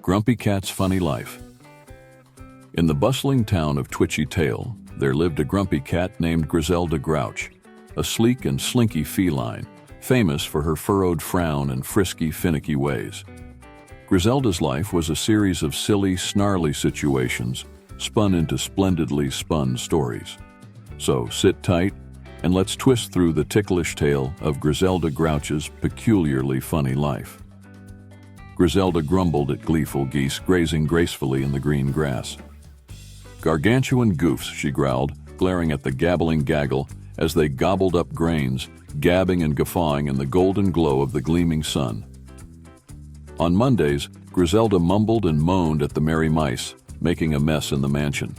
Grumpy Cat's Funny Life. In the bustling town of Twitchy Tail, there lived a grumpy cat named Griselda Grouch, a sleek and slinky feline, famous for her furrowed frown and frisky, finicky ways. Griselda's life was a series of silly, snarly situations spun into splendidly spun stories. So sit tight and let's twist through the ticklish tale of Griselda Grouch's peculiarly funny life. Griselda grumbled at gleeful geese grazing gracefully in the green grass. "Gargantuan goofs," she growled, glaring at the gabbling gaggle as they gobbled up grains, gabbing and guffawing in the golden glow of the gleaming sun. On Mondays, Griselda mumbled and moaned at the merry mice, making a mess in the mansion.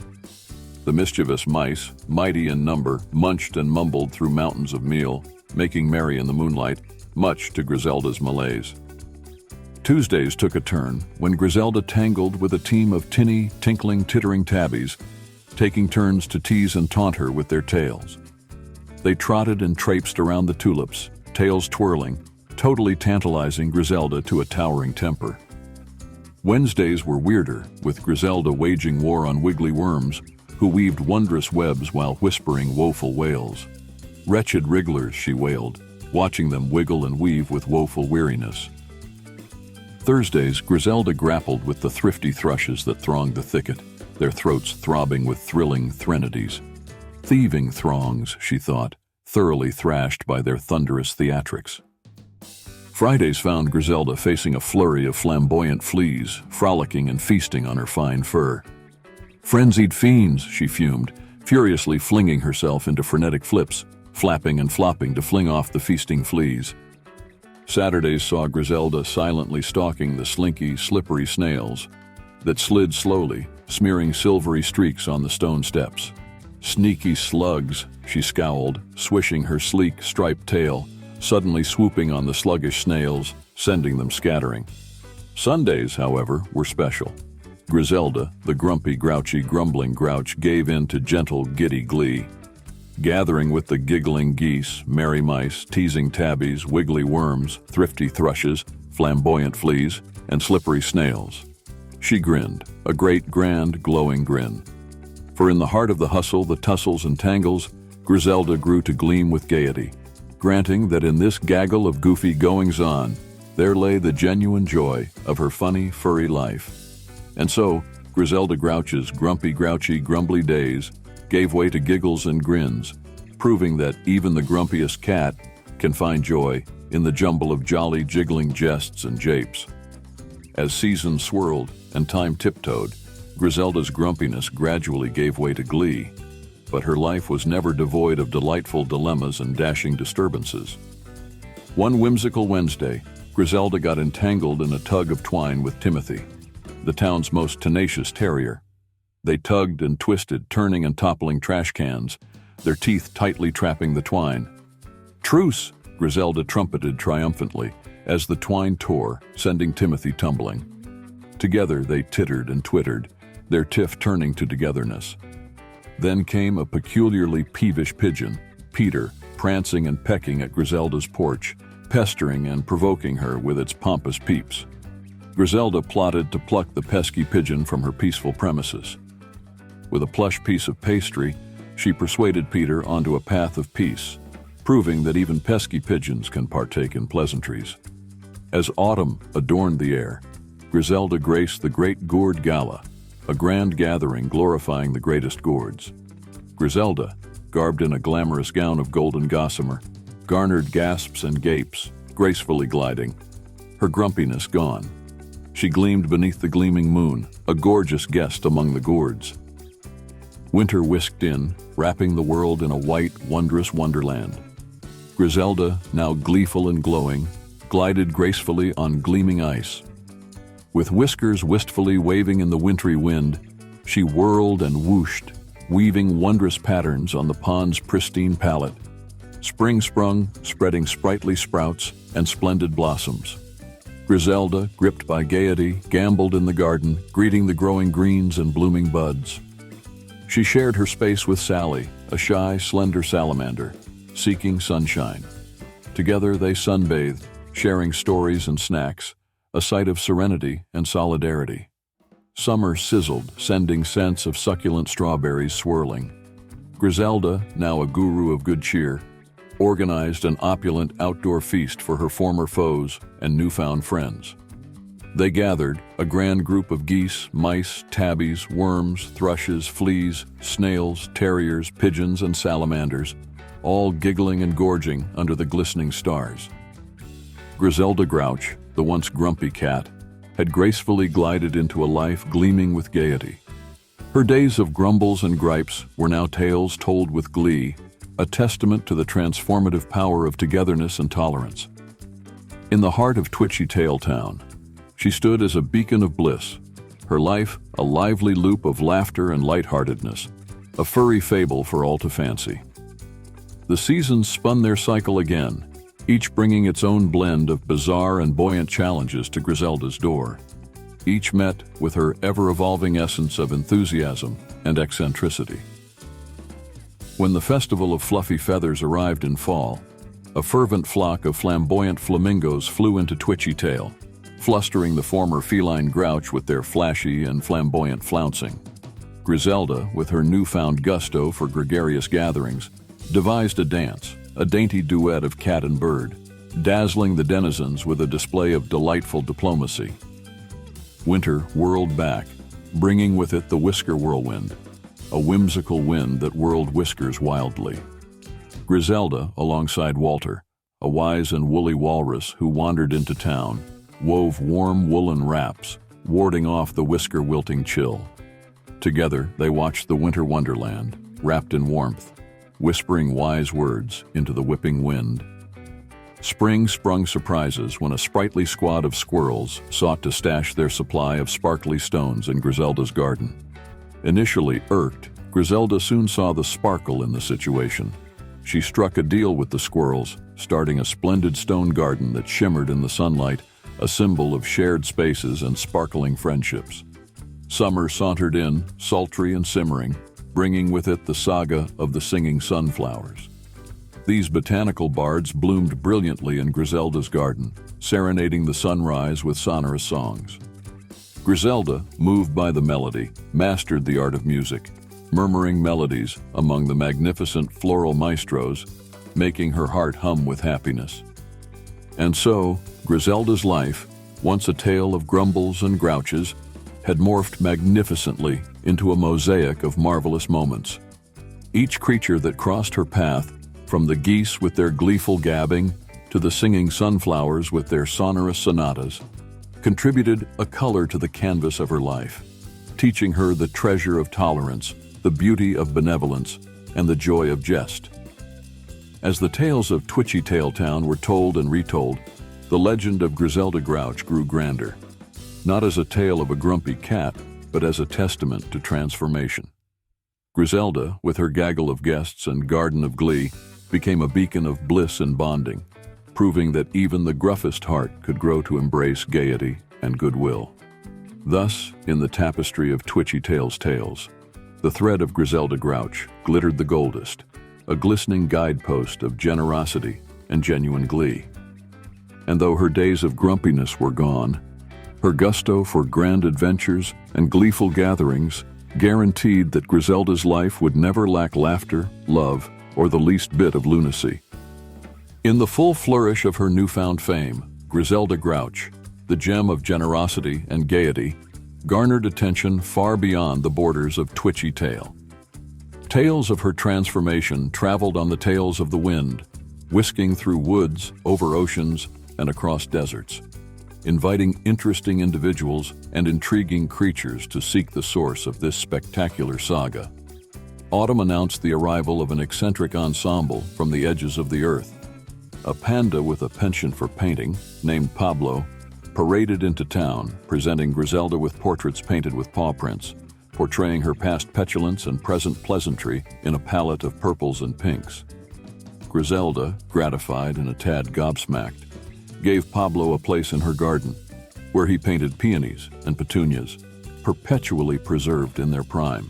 The mischievous mice, mighty in number, munched and mumbled through mountains of meal, making merry in the moonlight, much to Griselda's malaise. Tuesdays took a turn when Griselda tangled with a team of tinny, tinkling, tittering tabbies, taking turns to tease and taunt her with their tails. They trotted and traipsed around the tulips, tails twirling, totally tantalizing Griselda to a towering temper. Wednesdays were weirder, with Griselda waging war on wiggly worms, who weaved wondrous webs while whispering woeful wails. "Wretched wrigglers," she wailed, watching them wiggle and weave with woeful weariness. Thursdays, Griselda grappled with the thrifty thrushes that thronged the thicket, their throats throbbing with thrilling threnodies. Thieving throngs, she thought, thoroughly thrashed by their thunderous theatrics. Fridays found Griselda facing a flurry of flamboyant fleas, frolicking and feasting on her fine fur. "Frenzied fiends," she fumed, furiously flinging herself into frenetic flips, flapping and flopping to fling off the feasting fleas. Saturdays saw Griselda silently stalking the slinky, slippery snails that slid slowly, smearing silvery streaks on the stone steps. "Sneaky slugs," she scowled, swishing her sleek, striped tail, suddenly swooping on the sluggish snails, sending them scattering. Sundays, however, were special. Griselda, the grumpy, grouchy, grumbling grouch, gave in to gentle, giddy glee. Gathering with the giggling geese, merry mice, teasing tabbies, wiggly worms, thrifty thrushes, flamboyant fleas, and slippery snails. She grinned, a great, grand, glowing grin. For in the heart of the hustle, the tussles and tangles, Griselda grew to gleam with gaiety, granting that in this gaggle of goofy goings-on, there lay the genuine joy of her funny, furry life. And so, Griselda Grouch's grumpy, grouchy, grumbly days gave way to giggles and grins, proving that even the grumpiest cat can find joy in the jumble of jolly, jiggling jests and japes. As seasons swirled and time tiptoed, Griselda's grumpiness gradually gave way to glee, but her life was never devoid of delightful dilemmas and dashing disturbances. One whimsical Wednesday, Griselda got entangled in a tug of twine with Timothy, the town's most tenacious terrier. They tugged and twisted, turning and toppling trash cans, their teeth tightly trapping the twine. "Truce!" Griselda trumpeted triumphantly as the twine tore, sending Timothy tumbling. Together they tittered and twittered, their tiff turning to togetherness. Then came a peculiarly peevish pigeon, Peter, prancing and pecking at Griselda's porch, pestering and provoking her with its pompous peeps. Griselda plotted to pluck the pesky pigeon from her peaceful premises. With a plush piece of pastry, she persuaded Peter onto a path of peace, proving that even pesky pigeons can partake in pleasantries. As autumn adorned the air, Griselda graced the Great Gourd Gala, a grand gathering glorifying the greatest gourds. Griselda, garbed in a glamorous gown of golden gossamer, garnered gasps and gapes, gracefully gliding, her grumpiness gone. She gleamed beneath the gleaming moon, a gorgeous guest among the gourds. Winter whisked in, wrapping the world in a white, wondrous wonderland. Griselda, now gleeful and glowing, glided gracefully on gleaming ice. With whiskers wistfully waving in the wintry wind, she whirled and whooshed, weaving wondrous patterns on the pond's pristine palette. Spring sprung, spreading sprightly sprouts and splendid blossoms. Griselda, gripped by gaiety, gamboled in the garden, greeting the growing greens and blooming buds. She shared her space with Sally, a shy, slender salamander, seeking sunshine. Together they sunbathed, sharing stories and snacks, a site of serenity and solidarity. Summer sizzled, sending scents of succulent strawberries swirling. Griselda, now a guru of good cheer, organized an opulent outdoor feast for her former foes and newfound friends. They gathered, a grand group of geese, mice, tabbies, worms, thrushes, fleas, snails, terriers, pigeons, and salamanders, all giggling and gorging under the glistening stars. Griselda Grouch, the once grumpy cat, had gracefully glided into a life gleaming with gaiety. Her days of grumbles and gripes were now tales told with glee, a testament to the transformative power of togetherness and tolerance. In the heart of Twitchy Tail Town, she stood as a beacon of bliss, her life a lively loop of laughter and lightheartedness, a furry fable for all to fancy. The seasons spun their cycle again, each bringing its own blend of bizarre and buoyant challenges to Griselda's door. Each met with her ever-evolving essence of enthusiasm and eccentricity. When the Festival of Fluffy Feathers arrived in fall, a fervent flock of flamboyant flamingos flew into Twitchy Tail, flustering the former feline Grouch with their flashy and flamboyant flouncing. Griselda, with her newfound gusto for gregarious gatherings, devised a dance, a dainty duet of cat and bird, dazzling the denizens with a display of delightful diplomacy. Winter whirled back, bringing with it the whisker whirlwind, a whimsical wind that whirled whiskers wildly. Griselda, alongside Walter, a wise and woolly walrus who wandered into town, wove warm woolen wraps, warding off the whisker-wilting chill. Together, they watched the winter wonderland, wrapped in warmth, whispering wise words into the whipping wind. Spring sprung surprises when a sprightly squad of squirrels sought to stash their supply of sparkly stones in Griselda's garden. Initially irked, Griselda soon saw the sparkle in the situation. She struck a deal with the squirrels, starting a splendid stone garden that shimmered in the sunlight, a symbol of shared spaces and sparkling friendships. Summer sauntered in, sultry and simmering, bringing with it the saga of the singing sunflowers. These botanical bards bloomed brilliantly in Griselda's garden, serenading the sunrise with sonorous songs. Griselda, moved by the melody, mastered the art of music, murmuring melodies among the magnificent floral maestros, making her heart hum with happiness. And so, Griselda's life, once a tale of grumbles and grouches, had morphed magnificently into a mosaic of marvelous moments. Each creature that crossed her path, from the geese with their gleeful gabbing to the singing sunflowers with their sonorous sonatas, contributed a color to the canvas of her life, teaching her the treasure of tolerance, the beauty of benevolence, and the joy of jest. As the tales of Twitchy Tail Town were told and retold, the legend of Griselda Grouch grew grander, not as a tale of a grumpy cat, but as a testament to transformation. Griselda, with her gaggle of guests and garden of glee, became a beacon of bliss and bonding, proving that even the gruffest heart could grow to embrace gaiety and goodwill. Thus, in the tapestry of Twitchy Tail's tales, the thread of Griselda Grouch glittered the goldest, a glistening guidepost of generosity and genuine glee. And though her days of grumpiness were gone, her gusto for grand adventures and gleeful gatherings guaranteed that Griselda's life would never lack laughter, love, or the least bit of lunacy. In the full flourish of her newfound fame, Griselda Grouch, the gem of generosity and gaiety, garnered attention far beyond the borders of Twitchy Tail. Tales of her transformation traveled on the tails of the wind, whisking through woods, over oceans, and across deserts, inviting interesting individuals and intriguing creatures to seek the source of this spectacular saga. Autumn announced the arrival of an eccentric ensemble from the edges of the earth. A panda with a penchant for painting, named Pablo, paraded into town, presenting Griselda with portraits painted with paw prints, portraying her past petulance and present pleasantry in a palette of purples and pinks. Griselda, gratified and a tad gobsmacked, gave Pablo a place in her garden, where he painted peonies and petunias, perpetually preserved in their prime.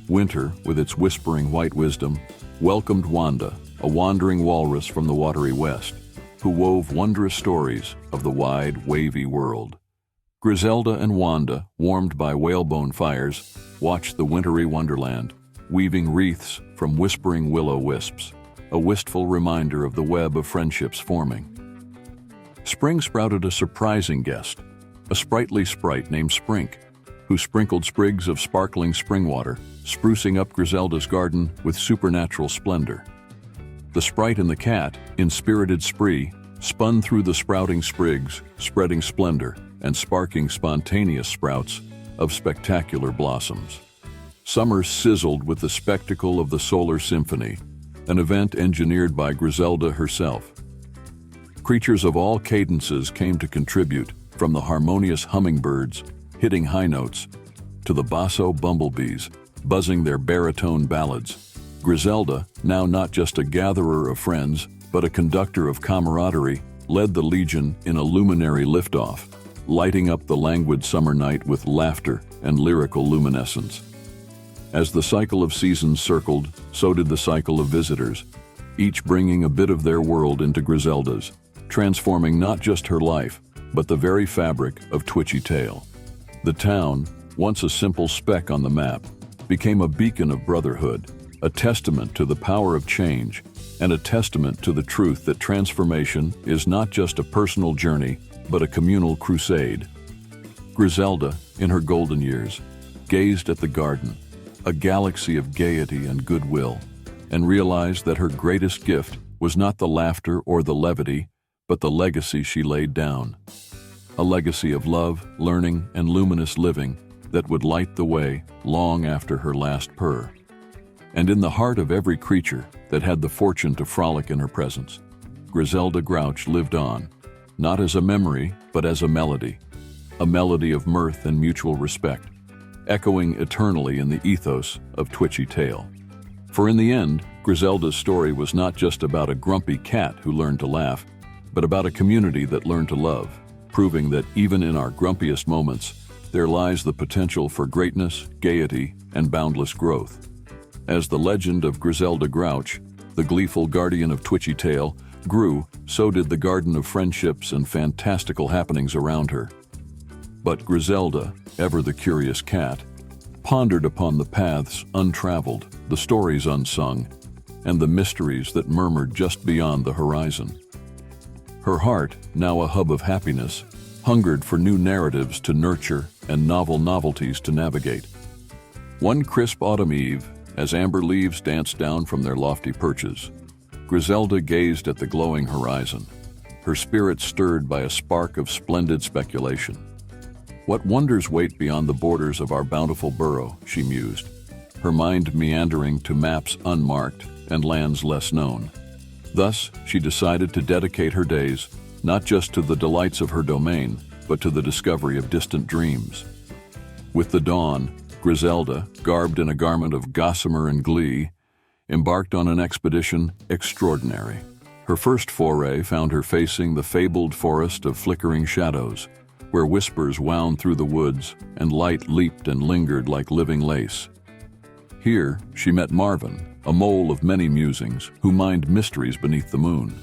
Winter, with its whispering white wisdom, welcomed Wanda, a wandering walrus from the watery west, who wove wondrous stories of the wide, wavy world. Griselda and Wanda, warmed by whalebone fires, watched the wintry wonderland, weaving wreaths from whispering willow wisps, a wistful reminder of the web of friendships forming. Spring sprouted a surprising guest, a sprightly sprite named Sprink, who sprinkled sprigs of sparkling spring water, sprucing up Griselda's garden with supernatural splendor. The sprite and the cat, in spirited spree, spun through the sprouting sprigs, spreading splendor and sparking spontaneous sprouts of spectacular blossoms. Summer sizzled with the spectacle of the solar symphony, an event engineered by Griselda herself. Creatures of all cadences came to contribute, from the harmonious hummingbirds, hitting high notes, to the basso bumblebees, buzzing their baritone ballads. Griselda, now not just a gatherer of friends, but a conductor of camaraderie, led the legion in a luminary liftoff, lighting up the languid summer night with laughter and lyrical luminescence. As the cycle of seasons circled, so did the cycle of visitors, each bringing a bit of their world into Griselda's, transforming not just her life, but the very fabric of Twitchy Tale. The town, once a simple speck on the map, became a beacon of brotherhood, a testament to the power of change, and a testament to the truth that transformation is not just a personal journey, but a communal crusade. Griselda, in her golden years, gazed at the garden, a galaxy of gaiety and goodwill, and realized that her greatest gift was not the laughter or the levity, but the legacy she laid down. A legacy of love, learning, and luminous living that would light the way long after her last purr. And in the heart of every creature that had the fortune to frolic in her presence, Griselda Grouch lived on, not as a memory, but as a melody of mirth and mutual respect, echoing eternally in the ethos of Twitchy Tale. For in the end, Griselda's story was not just about a grumpy cat who learned to laugh, but about a community that learned to love, proving that even in our grumpiest moments, there lies the potential for greatness, gaiety, and boundless growth. As the legend of Griselda Grouch, the gleeful guardian of Twitchy Tale, grew, so did the garden of friendships and fantastical happenings around her. But Griselda, ever the curious cat, pondered upon the paths untraveled, the stories unsung, and the mysteries that murmured just beyond the horizon. Her heart, now a hub of happiness, hungered for new narratives to nurture and novel novelties to navigate. One crisp autumn eve, as amber leaves danced down from their lofty perches, Griselda gazed at the glowing horizon, her spirit stirred by a spark of splendid speculation. What wonders wait beyond the borders of our bountiful burrow, she mused, her mind meandering to maps unmarked and lands less known. Thus, she decided to dedicate her days not just to the delights of her domain, but to the discovery of distant dreams. With the dawn, Griselda, garbed in a garment of gossamer and glee, embarked on an expedition extraordinary. Her first foray found her facing the fabled forest of flickering shadows, where whispers wound through the woods and light leaped and lingered like living lace. Here, she met Marvin, a mole of many musings, who mined mysteries beneath the moon.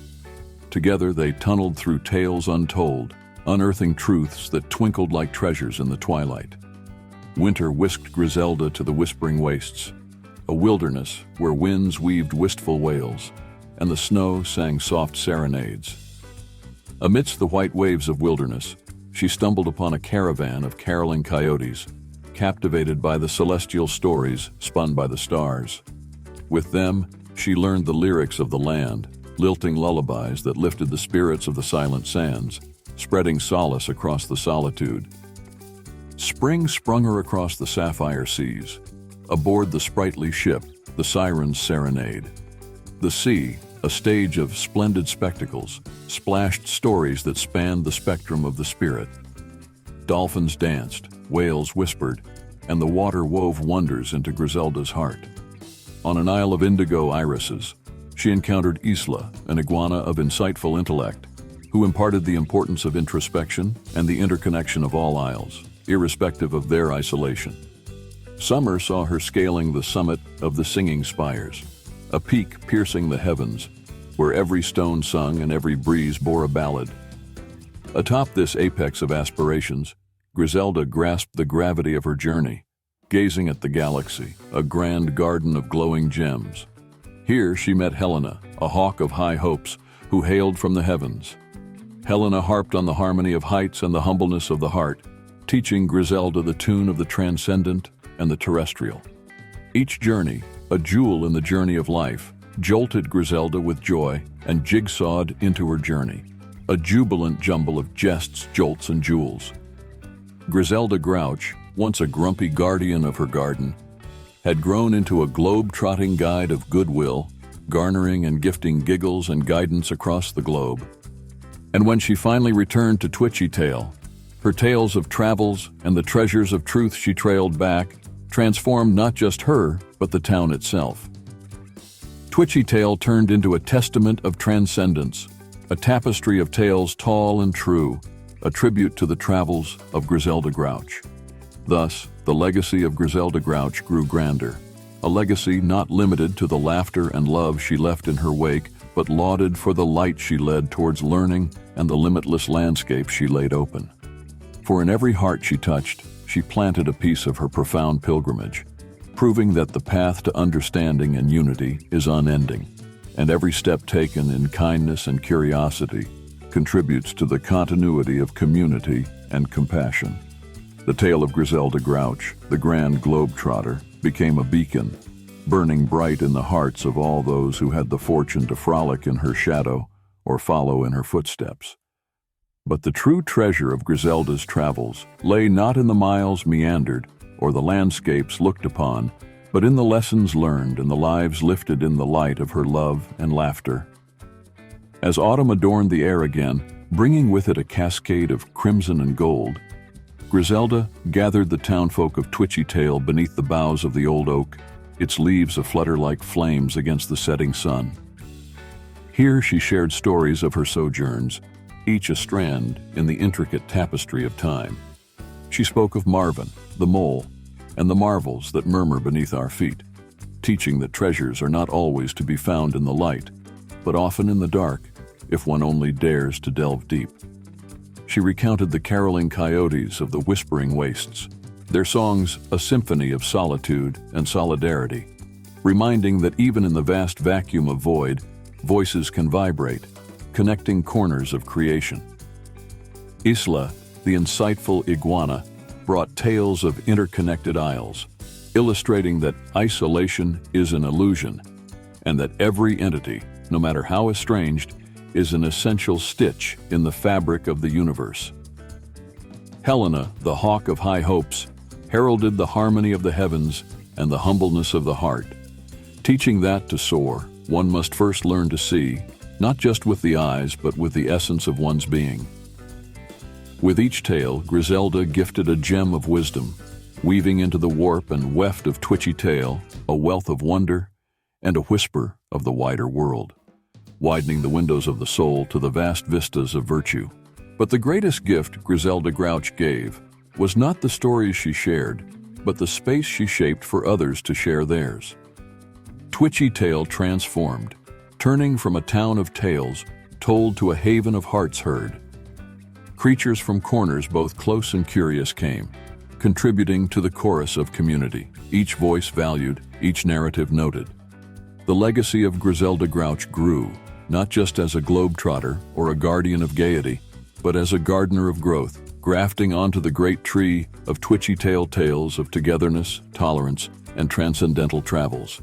Together they tunneled through tales untold, unearthing truths that twinkled like treasures in the twilight. Winter whisked Griselda to the whispering wastes, a wilderness where winds weaved wistful wails, and the snow sang soft serenades. Amidst the white waves of wilderness, she stumbled upon a caravan of caroling coyotes, captivated by the celestial stories spun by the stars. With them, she learned the lyrics of the land, lilting lullabies that lifted the spirits of the silent sands, spreading solace across the solitude. Spring sprung her across the sapphire seas. Aboard the sprightly ship, the Siren's Serenade. The sea, a stage of splendid spectacles, splashed stories that spanned the spectrum of the spirit. Dolphins danced, whales whispered, and the water wove wonders into Griselda's heart. On an isle of indigo irises, she encountered Isla, an iguana of insightful intellect, who imparted the importance of introspection and the interconnection of all isles, irrespective of their isolation. Summer saw her scaling the summit of the Singing Spires, a peak piercing the heavens, where every stone sung and every breeze bore a ballad. Atop this apex of aspirations, Griselda grasped the gravity of her journey, gazing at the galaxy, a grand garden of glowing gems. Here she met Helena, a hawk of high hopes, who hailed from the heavens. Helena harped on the harmony of heights and the humbleness of the heart, teaching Griselda the tune of the transcendent and the terrestrial. Each journey, a jewel in the journey of life, jolted Griselda with joy and jigsawed into her journey, a jubilant jumble of jests, jolts, and jewels. Griselda Grouch, once a grumpy guardian of her garden, had grown into a globe-trotting guide of goodwill, garnering and gifting giggles and guidance across the globe. And when she finally returned to Twitchy Tail, her tales of travels and the treasures of truth she trailed back transformed not just her, but the town itself. Twitchy Tail turned into a testament of transcendence, a tapestry of tales tall and true, a tribute to the travels of Griselda Grouch. Thus, the legacy of Griselda Grouch grew grander, a legacy not limited to the laughter and love she left in her wake, but lauded for the light she led towards learning and the limitless landscape she laid open. For in every heart she touched, she planted a piece of her profound pilgrimage, proving that the path to understanding and unity is unending, and every step taken in kindness and curiosity contributes to the continuity of community and compassion. The tale of Griselda Grouch, the grand globetrotter, became a beacon, burning bright in the hearts of all those who had the fortune to frolic in her shadow or follow in her footsteps. But the true treasure of Griselda's travels lay not in the miles meandered or the landscapes looked upon, but in the lessons learned and the lives lifted in the light of her love and laughter. As autumn adorned the air again, bringing with it a cascade of crimson and gold, Griselda gathered the townfolk of Twitchy Tail beneath the boughs of the old oak, its leaves aflutter like flames against the setting sun. Here she shared stories of her sojourns, each a strand in the intricate tapestry of time. She spoke of Marvin, the mole, and the marvels that murmur beneath our feet, teaching that treasures are not always to be found in the light, but often in the dark, if one only dares to delve deep. She recounted the caroling coyotes of the whispering wastes, their songs a symphony of solitude and solidarity, reminding that even in the vast vacuum of void, voices can vibrate, connecting corners of creation. Isla, the insightful iguana, brought tales of interconnected isles, illustrating that isolation is an illusion, and that every entity, no matter how estranged, is an essential stitch in the fabric of the universe. Helena, the hawk of high hopes, heralded the harmony of the heavens and the humbleness of the heart, teaching that to soar, one must first learn to see, not just with the eyes, but with the essence of one's being. With each tale, Griselda gifted a gem of wisdom, weaving into the warp and weft of Twitchy Tail a wealth of wonder and a whisper of the wider world, widening the windows of the soul to the vast vistas of virtue. But the greatest gift Griselda Grouch gave was not the stories she shared, but the space she shaped for others to share theirs. Twitchy Tail transformed, turning from a town of tales told to a haven of hearts heard. Creatures from corners both close and curious came, contributing to the chorus of community, each voice valued, each narrative noted. The legacy of Griselda Grouch grew, not just as a globetrotter or a guardian of gaiety, but as a gardener of growth, grafting onto the great tree of Twitchy Tail tales of togetherness, tolerance, and transcendental travels.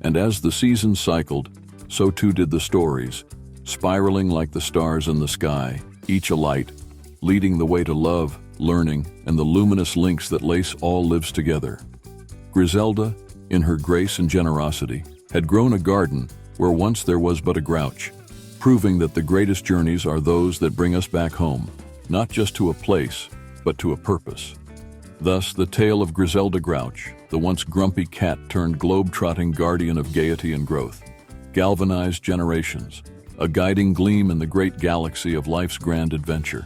And as the seasons cycled, so too did the stories, spiraling like the stars in the sky, each a light, leading the way to love, learning, and the luminous links that lace all lives together. Griselda, in her grace and generosity, had grown a garden where once there was but a grouch, proving that the greatest journeys are those that bring us back home, not just to a place, but to a purpose. Thus, the tale of Griselda Grouch, the once grumpy cat turned globe-trotting guardian of gaiety and growth, galvanized generations, a guiding gleam in the great galaxy of life's grand adventure.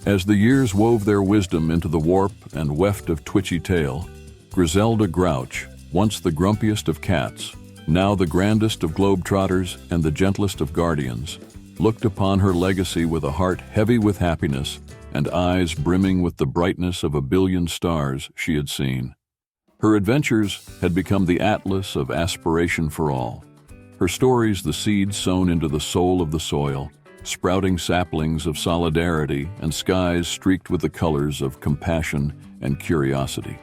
As the years wove their wisdom into the warp and weft of Twitchy Tail, Griselda Grouch, once the grumpiest of cats, now the grandest of globetrotters and the gentlest of guardians, looked upon her legacy with a heart heavy with happiness and eyes brimming with the brightness of a billion stars she had seen. Her adventures had become the atlas of aspiration for all. Her stories the seeds sown into the soul of the soil, sprouting saplings of solidarity and skies streaked with the colors of compassion and curiosity.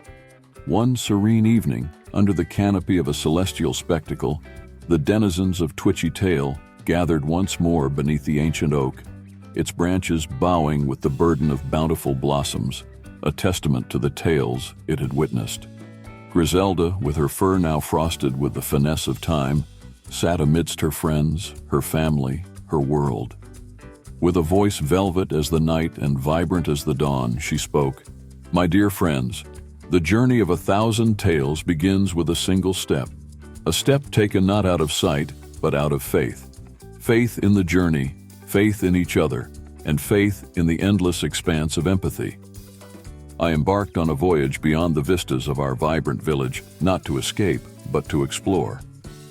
One serene evening, under the canopy of a celestial spectacle, the denizens of Twitchy Tail gathered once more beneath the ancient oak, its branches bowing with the burden of bountiful blossoms, a testament to the tales it had witnessed. Griselda, with her fur now frosted with the finesse of time, sat amidst her friends, her family, her world. With a voice velvet as the night and vibrant as the dawn, she spoke. "My dear friends, the journey of 1,000 tales begins with a single step, a step taken not out of sight, but out of faith. Faith in the journey, faith in each other, and faith in the endless expanse of empathy. I embarked on a voyage beyond the vistas of our vibrant village, not to escape, but to explore.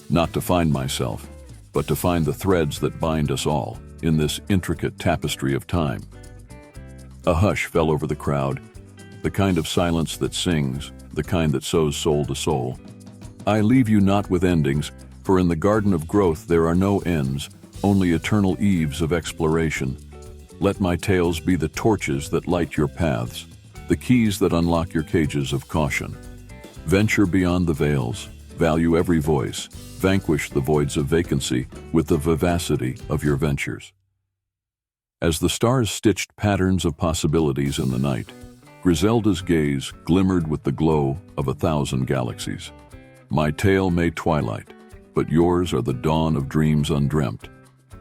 Not to find myself, but to find the threads that bind us all in this intricate tapestry of time." A hush fell over the crowd, the kind of silence that sings, the kind that sows soul to soul. "I leave you not with endings, for in the garden of growth there are no ends, only eternal eves of exploration. Let my tales be the torches that light your paths, the keys that unlock your cages of caution. Venture beyond the veils, value every voice, vanquish the voids of vacancy with the vivacity of your ventures." As the stars stitched patterns of possibilities in the night, Griselda's gaze glimmered with the glow of 1,000 galaxies. "My tale may twilight, but yours are the dawn of dreams undreamt.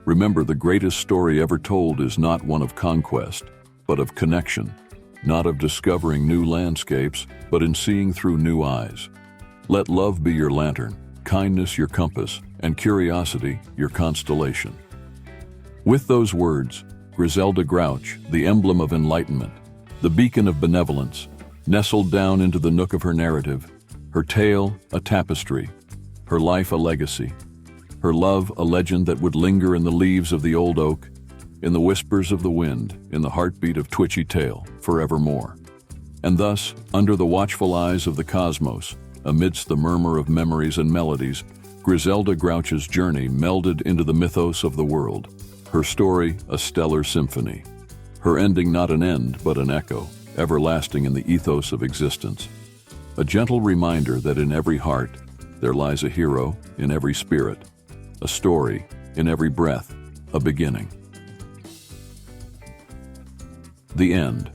Remember, the greatest story ever told is not one of conquest, but of connection, not of discovering new landscapes, but in seeing through new eyes. Let love be your lantern, kindness your compass, and curiosity your constellation." With those words, Griselda Grouch, the emblem of enlightenment, the beacon of benevolence, nestled down into the nook of her narrative, her tale a tapestry, her life a legacy, her love a legend that would linger in the leaves of the old oak, in the whispers of the wind, in the heartbeat of Twitchy Tail, forevermore. And thus, under the watchful eyes of the cosmos, amidst the murmur of memories and melodies, Griselda Grouch's journey melded into the mythos of the world, her story a stellar symphony, her ending not an end but an echo, everlasting in the ethos of existence. A gentle reminder that in every heart there lies a hero, in every spirit, a story, in every breath, a beginning. The end.